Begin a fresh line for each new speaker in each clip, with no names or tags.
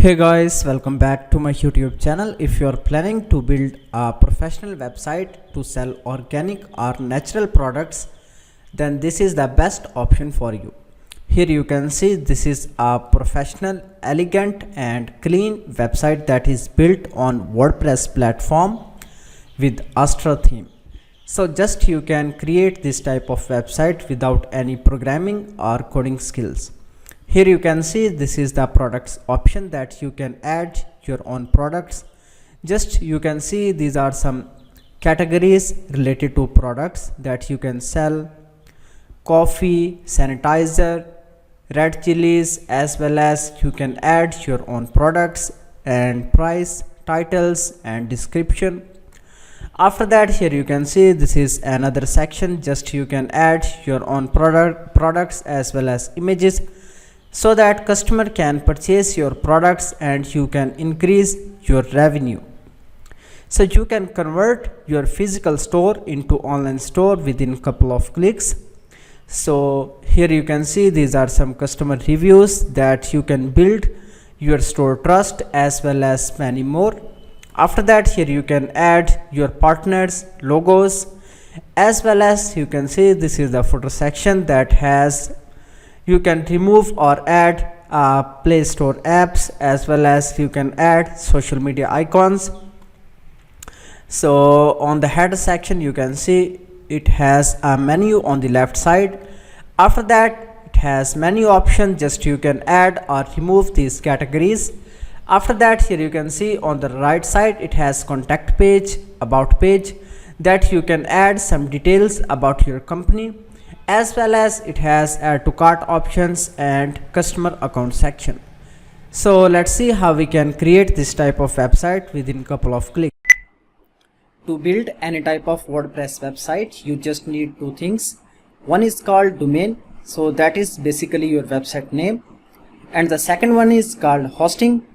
Hey guys, welcome back to my YouTube channel. If you are planning to build a professional website to sell organic or natural products, then this is the best option for you. Here you can see this is a professional, elegant and clean website that is built on WordPress platform with Astra theme. So just you can create this type of website without any programming or coding skills. Here you can see this is the products option that you can add your own products. Just you can see these are some categories related to products that you can sell: coffee, sanitizer, red chilies, as well as you can add your own products and price, titles and description. After that, here you can see this is another section. Just you can add your own products as well as images, so that customer can purchase your products and you can increase your revenue. So you can convert your physical store into online store within couple of clicks. So here you can see these are some customer reviews that you can build your store trust as well as many more. After that, here you can add your partners logos, as well as you can see this is the footer section that has you can remove or add Play Store apps, as well as you can add social media icons. So on the header section you can see it has a menu on the left side. After that, it has menu option. Just you can add or remove these categories. After that, here you can see on the right side it has contact page, about page, that you can add some details about your company, as well as it has add to cart options and customer account section. So let's see how we can create this type of website within couple of clicks. To build any type of WordPress website, you just need two things. One is called domain, so that is basically your website name, and the second one is called hosting,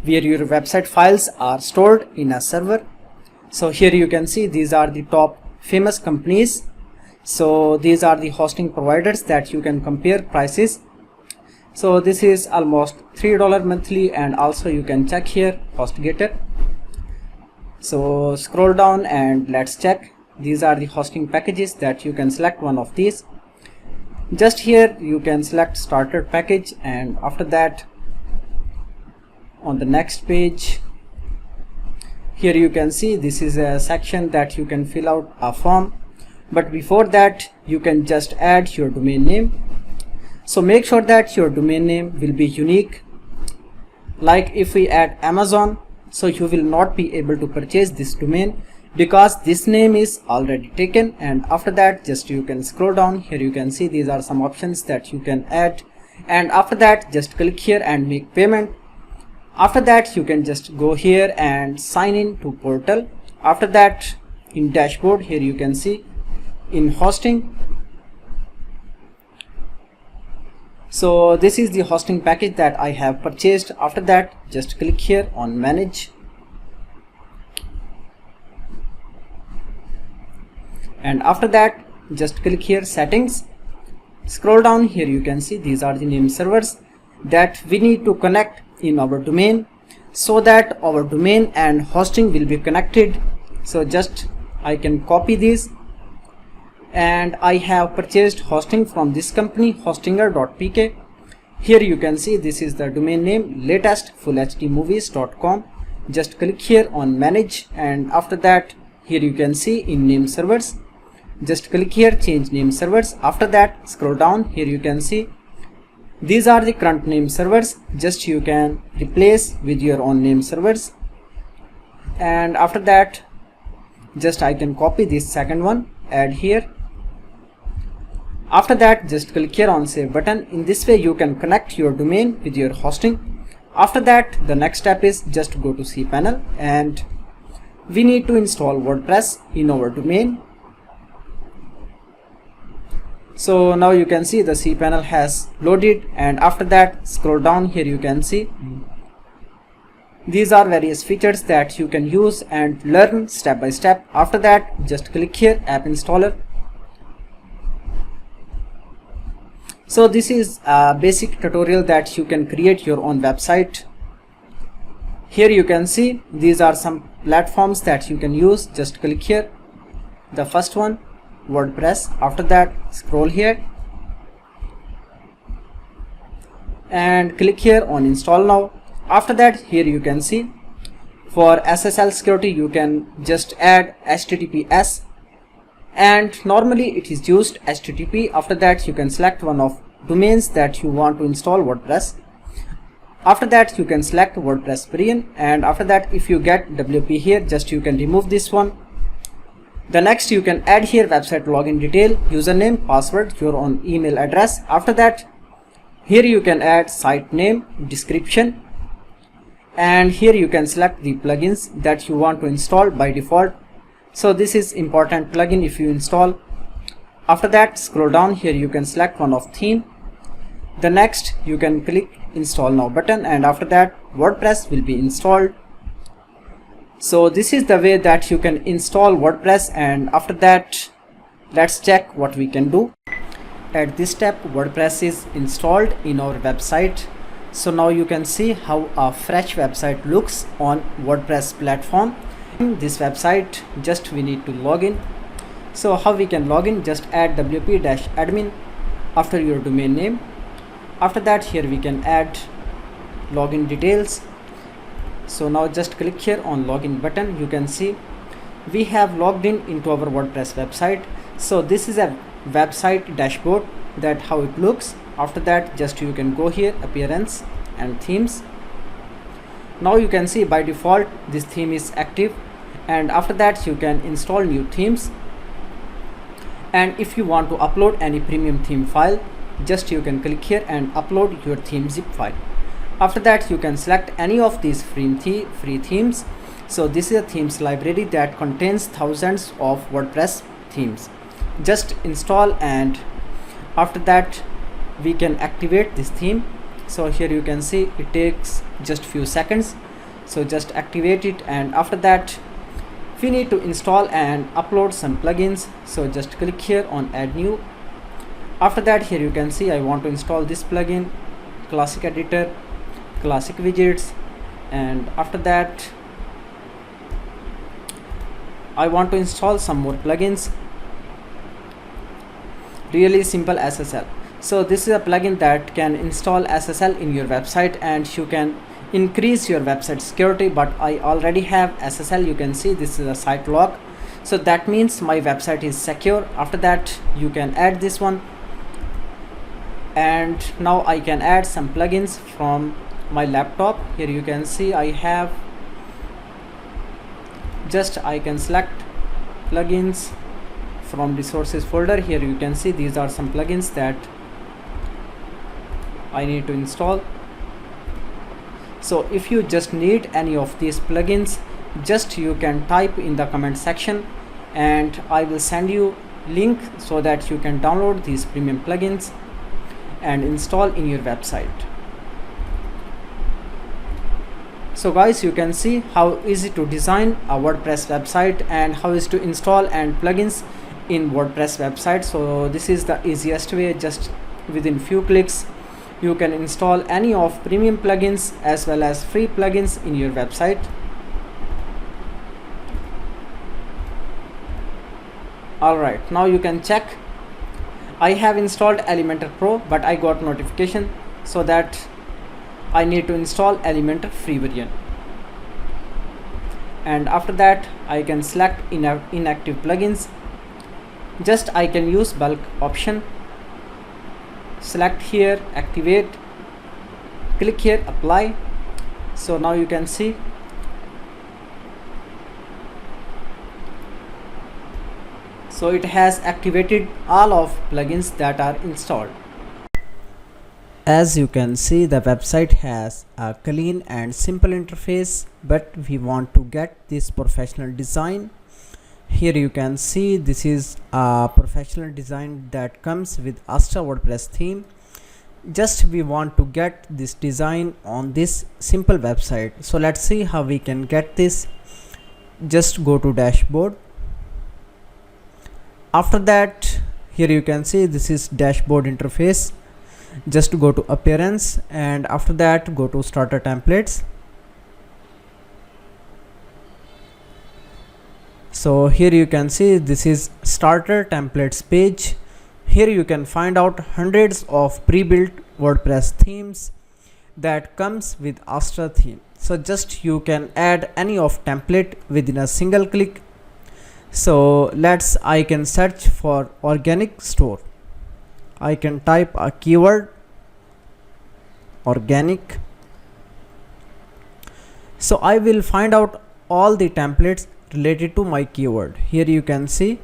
where your website files are stored in a server. So here you can see these are the top famous companies. So these are the hosting providers that you can compare prices. So this is almost $3 monthly, and also you can check here HostGator. So scroll down and let's check. These are the hosting packages that you can select one of these. Just here you can select starter package, and after that on the next page here you can see this is a section that you can fill out a form. But before that, you can just add your domain name. So make sure that your domain name will be unique. Like if we add Amazon, so you will not be able to purchase this domain because this name is already taken. And after that, just you can scroll down. Here you can see these are some options that you can add. And after that, just click here and make payment. After that, you can just go here and sign in to portal. After that, in dashboard, here you can see in hosting. So this is the hosting package that I have purchased. After that, just click here on manage, and after that just click here settings. Scroll down. Here you can see these are the name servers that we need to connect in our domain, so that our domain and hosting will be connected. So just I can copy these, and I have purchased hosting from this company, hostinger.pk. Here you can see this is the domain name, latestfullhdmovies.com. just click here on manage, and after that here you can see in name servers, just click here change name servers. After that, scroll down. Here you can see these are the current name servers. Just you can replace with your own name servers, and after that just I can copy this second one, add here. After that, just click here on save button. In this way you can connect your domain with your hosting. After that, the next step is just go to cPanel, and we need to install WordPress in our domain. So now you can see the cPanel has loaded, and after that scroll down. Here you can see these are various features that you can use and learn step by step. After that, just click here app installer. So this is a basic tutorial that you can create your own website Here you can see these are some platforms that you can use. Just click here, the first one, WordPress. After that, scroll here and click here on install now. After that, here you can see for SSL security you can just add HTTPS, and normally it is used HTTP. After that, you can select one of domains that you want to install WordPress. After that, you can select WordPress plugin, and after that, if you get WP here, just you can remove this one. The next, you can add here website login detail, username, password, your own email address. After that, here you can add site name, description, and here you can select the plugins that you want to install by default. So this is important plugin if you install. After that, scroll down, here you can select one of theme. The next, you can click install now button, and after that WordPress will be installed. So this is the way that you can install WordPress, and after that let's check what we can do. At this step, WordPress is installed in our website. So now you can see how a fresh website looks on WordPress platform. In this website, just we need to log in. So how we can log in? Just add wp-admin after your domain name. After that, here we can add login details. So now just click here on login button. You can see we have logged in into our WordPress website. So this is a website dashboard, that how it looks. After that, just you can go here, appearance and themes. Now you can see by default this theme is active, and after that you can install new themes. And if you want to upload any premium theme file, just you can click here and upload your theme zip file. After that, you can select any of these free themes. So this is a themes library that contains thousands of WordPress themes. Just install, and after that we can activate this theme. So here you can see it takes just few seconds. So just activate it, and after that we need to install and upload some plugins. So just click here on add new. After that, here you can see I want to install this plugin, classic editor, classic widgets, and after that I want to install some more plugins. Really simple SSL. So this is a plugin that can install SSL in your website, and you can increase your website security, but I already have SSL. You can see this is a site log, so that means my website is secure. After that, you can add this one, and now I can add some plugins from my laptop. Here you can see I have, just I can select plugins from resources folder. Here you can see these are some plugins that I need to install. So if you just need any of these plugins, just you can type in the comment section and I will send you link so that you can download these premium plugins and install in your website. So guys, you can see how easy to design a WordPress website and how is to install and plugins in WordPress website. So this is the easiest way. Just within few clicks you can install any of premium plugins as well as free plugins in your website. Alright, now you can check. I have installed Elementor Pro, but I got notification so that I need to install Elementor free version. And after that I can select inactive plugins. Just I can use bulk option. Select here, activate, click here, apply. So now you can see so it has activated all of plugins that are installed. As you can see, the website has a clean and simple interface, but we want to get this professional design. Here you can see this is a professional design that comes with Astra WordPress theme. Just we want to get this design on this simple website. So let's see how we can get this. Just go to dashboard. After that, here you can see this is dashboard interface. Just go to appearance and after that go to starter templates. So here you can see this is starter templates page. Here you can find out hundreds of pre-built WordPress themes that comes with Astra theme. So just you can add any of template within a single click. So I can search for organic store. I can type a keyword organic. So I will find out all the templates related to my keyword. Here you can see.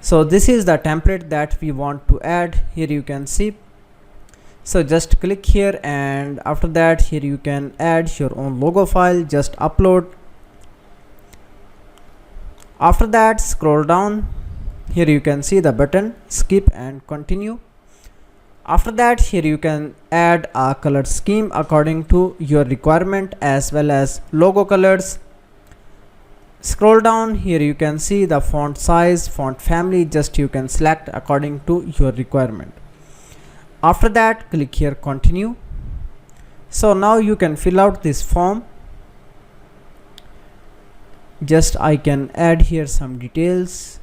So this is the template that we want to add. Here you can see. So just click here, and after that here you can add your own logo file. Just upload. After that scroll down. Here you can see the button skip and continue. After that here you can add a color scheme according to your requirement as well as logo colors. Scroll down. Here you can see the font size, font family. Just you can select according to your requirement. After that click here continue. So now you can fill out this form. Just I can add here some details.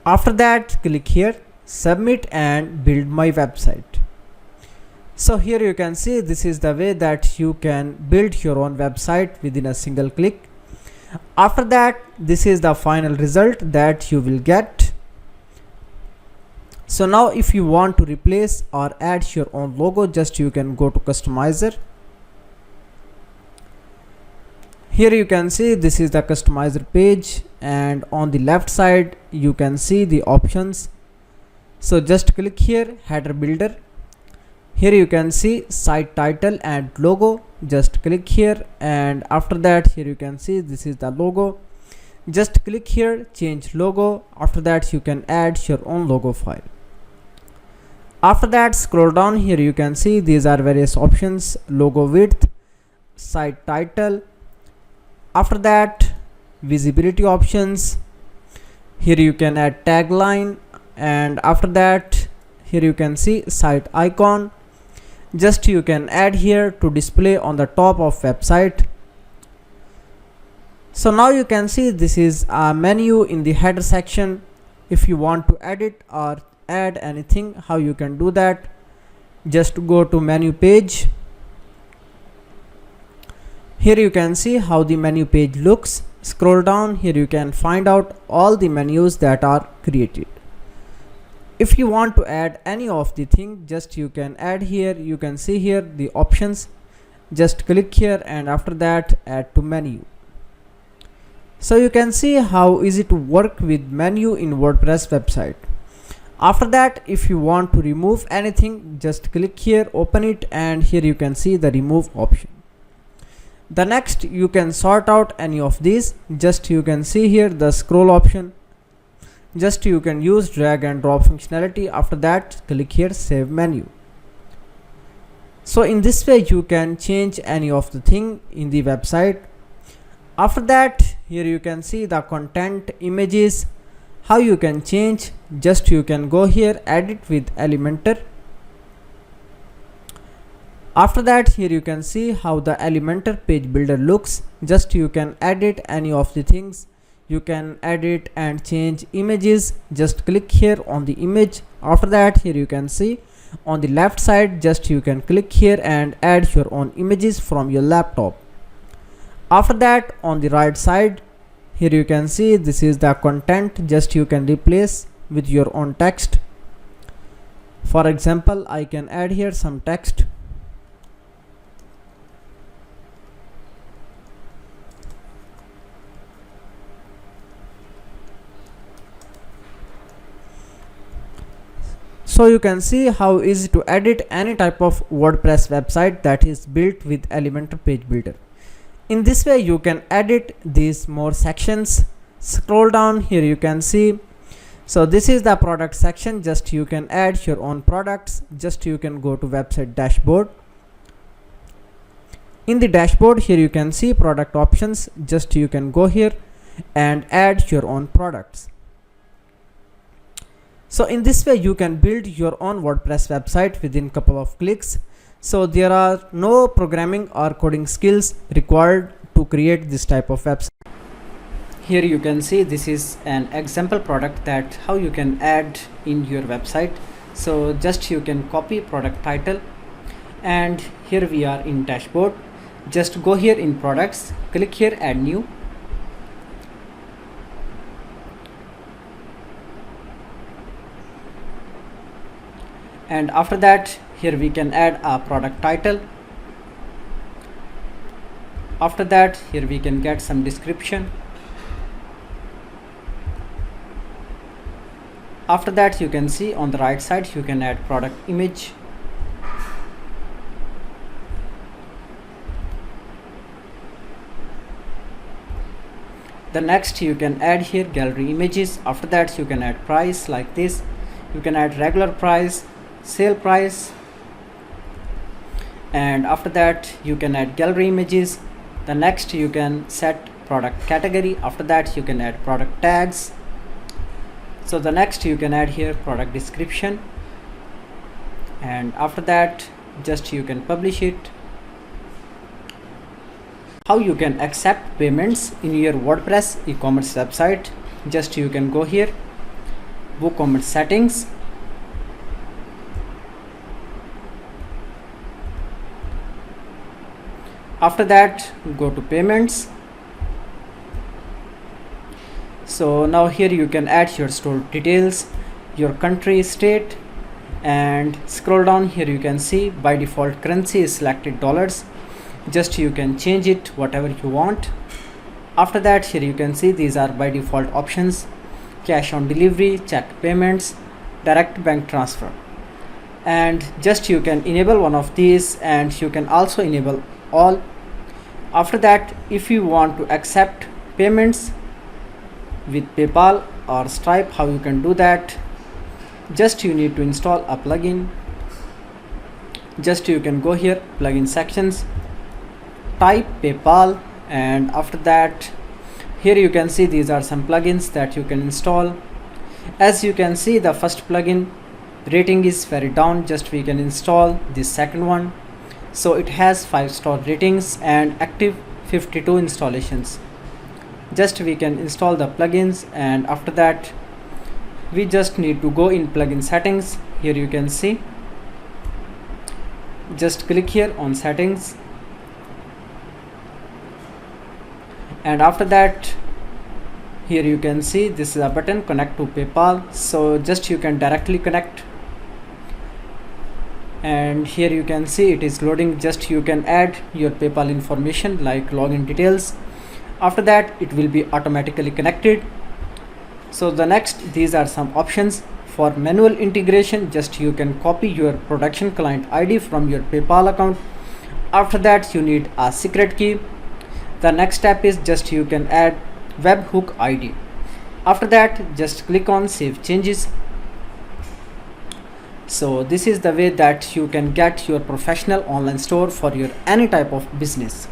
After that click here submit and build my website. So here you can see this is the way that you can build your own website within a single click. After that this is the final result that you will get. So now if you want to replace or add your own logo, just you can go to customizer. Here you can see this is the customizer page, and on the left side you can see the options. So just click here header builder. Here you can see site title and logo. Just click here, and after that here you can see this is the logo. Just click here change logo. After that you can add your own logo file. After that scroll down. Here you can see these are various options: logo width, site title. After that visibility options. Here you can add tagline, and after that here you can see site icon. Just you can add here to display on the top of website. So now you can see this is a menu in the header section. If you want to edit or add anything, how you can do that? Just go to menu page. Here you can see how the menu page looks. Scroll down. Here you can find out all the menus that are created. If you want to add any of the thing, just you can add here. You can see here the options. Just click here, and after that add to menu. So you can see how easy to work with menu in WordPress website. After that, if you want to remove anything, just click here, open it, and here you can see the remove option. The next you can sort out any of these. Just you can see here the scroll option. Just you can use drag and drop functionality. After that click here save menu. So in this way you can change any of the thing in the website. After that here you can see the content images, how you can change. Just you can go here edit with Elementor. After that here you can see how the Elementor page builder looks. Just you can edit any of the things. You can edit and change images. Just click here on the image. After that here you can see on the left side, just you can click here and add your own images from your laptop. After that on the right side here you can see this is the content. Just you can replace with your own text. For example, I can add here some text. So you can see how easy to edit any type of WordPress website that is built with Elementor page builder. In this way you can edit these more sections. Scroll down. Here you can see, so this is the product section. Just you can add your own products. Just you can go to website dashboard. In the dashboard here you can see product options. Just you can go here and add your own products. So in this way you can build your own WordPress website within couple of clicks. So there are no programming or coding skills required to to create this type of website. Here you can see this is an example product that how you can add in your website. So just you can copy product title, and here we are in dashboard. Just go here in products, click here add new, and after that here we can add a product title. After that here we can get some description. After that you can see on the right side you can add product image. The next you can add here gallery images. After that you can add price like this. You can add regular price, sale price, and after that you can add gallery images. The next you can set product category. After that you can add product tags. So the next you can add here product description, and after that just you can publish it. How you can accept payments in your WordPress e-commerce website? Just you can go here, WooCommerce settings, after that go to payments. So now here you can add your store details, your country, state, and scroll down. Here you can see by default currency is selected dollars. Just you can change it whatever you want. After that here you can see these are by default options: cash on delivery, check payments, direct bank transfer, and just you can enable one of these, and you can also enable all. After that if you want to accept payments with PayPal or Stripe, how you can do that? Just you need to install a plugin. Just you can go here plugin sections, type PayPal, and after that here you can see these are some plugins that you can install. As you can see the first plugin rating is very down. Just we can install this second one. So it has 5-star ratings and active 52 installations. Just we can install the plugins, and after that we just need to go in plugin settings. Here you can see, just click here on settings, and after that here you can see this is a button connect to PayPal. So just you can directly connect, and here you can see it is loading. Just you can add your PayPal information like login details. After that it will be automatically connected. So the next, these are some options for manual integration. Just you can copy your production client ID from your PayPal account. After that you need a secret key. The next step is just you can add webhook ID. After that just click on save changes. So this is the way that you can get your professional online store for your any type of business.